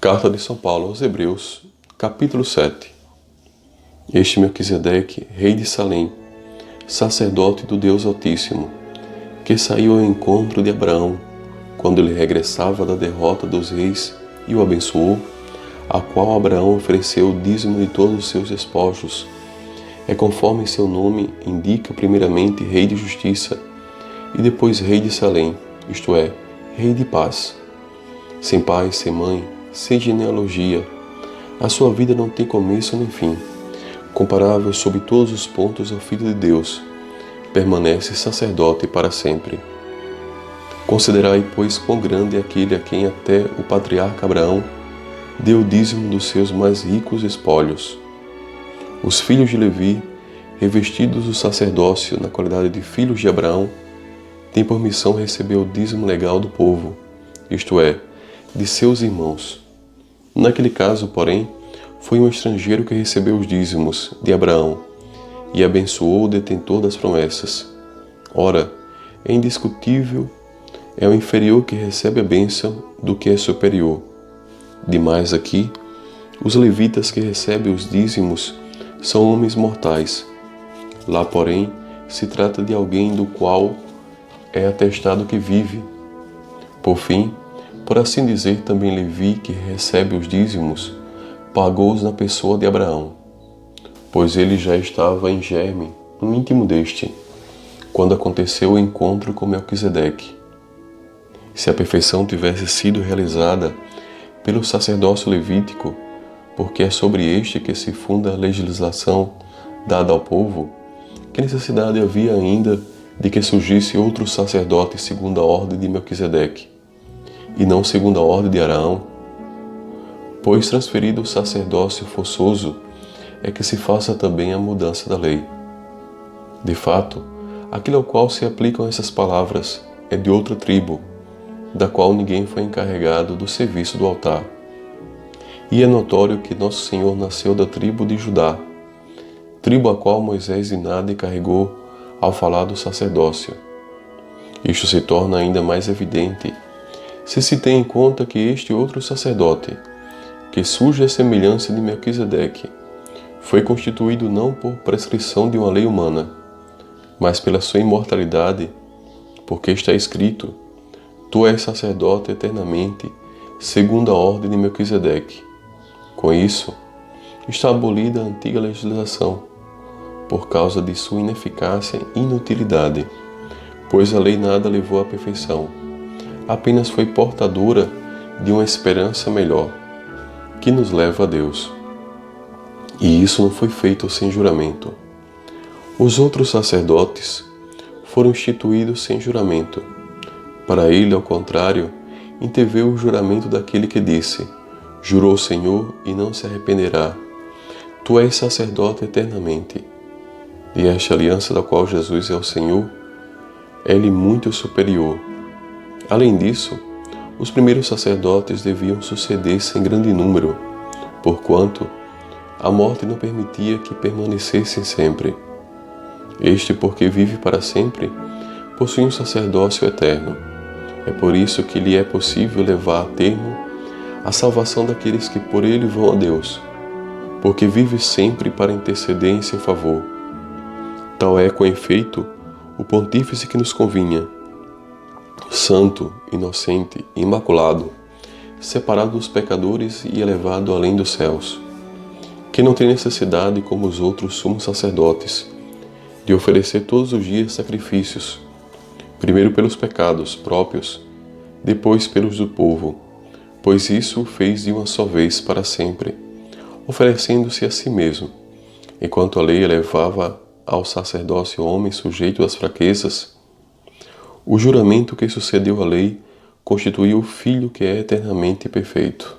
Carta de São Paulo aos Hebreus, capítulo 7. Este Melquisedeque, rei de Salém, sacerdote do Deus Altíssimo, que saiu ao encontro de Abraão, quando ele regressava da derrota dos reis e o abençoou, a qual Abraão ofereceu o dízimo de todos os seus despojos, é conforme seu nome indica primeiramente rei de justiça, e depois rei de Salém, isto é, rei de paz. Sem pai, sem mãe, sem genealogia, a sua vida não tem começo nem fim. Comparável sob todos os pontos ao Filho de Deus, permanece sacerdote para sempre. Considerai, pois, quão grande é aquele a quem até o patriarca Abraão deu o dízimo dos seus mais ricos espólios. Os filhos de Levi, revestidos do sacerdócio na qualidade de filhos de Abraão, têm por missão receber o dízimo legal do povo, isto é, de seus irmãos. Naquele caso, porém, foi um estrangeiro que recebeu os dízimos de Abraão e abençoou o detentor das promessas. Ora, é indiscutível, é o inferior que recebe a bênção do que é superior. Demais aqui, os levitas que recebem os dízimos são homens mortais. Lá, porém, se trata de alguém do qual é atestado que vive. Por fim, por assim dizer, também Levi, que recebe os dízimos, pagou-os na pessoa de Abraão, pois ele já estava em germe, no íntimo deste, quando aconteceu o encontro com Melquisedeque. Se a perfeição tivesse sido realizada pelo sacerdócio levítico, porque é sobre este que se funda a legislação dada ao povo, que necessidade havia ainda de que surgisse outro sacerdote segundo a ordem de Melquisedeque, e não segundo a ordem de Arão? Pois transferido o sacerdócio forçoso, é que se faça também a mudança da lei. De fato, aquele ao qual se aplicam essas palavras é de outra tribo, da qual ninguém foi encarregado do serviço do altar. E é notório que nosso Senhor nasceu da tribo de Judá, tribo a qual Moisés de nada encarregou ao falar do sacerdócio. Isto se torna ainda mais evidente se tem em conta que este outro sacerdote, que surge à semelhança de Melquisedeque, foi constituído não por prescrição de uma lei humana, mas pela sua imortalidade, porque está escrito: Tu és sacerdote eternamente, segundo a ordem de Melquisedeque. Com isso, está abolida a antiga legislação, por causa de sua ineficácia e inutilidade, pois a lei nada levou à perfeição, apenas foi portadora de uma esperança melhor, que nos leva a Deus. E isso não foi feito sem juramento. Os outros sacerdotes foram instituídos sem juramento. Para ele, ao contrário, interveio o juramento daquele que disse: Jurou o Senhor e não se arrependerá. Tu és sacerdote eternamente. E esta aliança da qual Jesus é o Senhor, é-lhe muito superior. Além disso, os primeiros sacerdotes deviam suceder-se em grande número, porquanto a morte não permitia que permanecessem sempre. Este, porque vive para sempre, possui um sacerdócio eterno. É por isso que lhe é possível levar a termo a salvação daqueles que por ele vão a Deus, porque vive sempre para interceder em seu favor. Tal é, com efeito, o pontífice que nos convinha, santo, inocente, imaculado, separado dos pecadores e elevado além dos céus, que não tem necessidade, como os outros sumos sacerdotes, de oferecer todos os dias sacrifícios, primeiro pelos pecados próprios, depois pelos do povo, pois isso o fez de uma só vez para sempre, oferecendo-se a si mesmo, enquanto a lei elevava ao sacerdócio homem sujeito às fraquezas. O juramento que sucedeu à lei constituiu o Filho que é eternamente perfeito.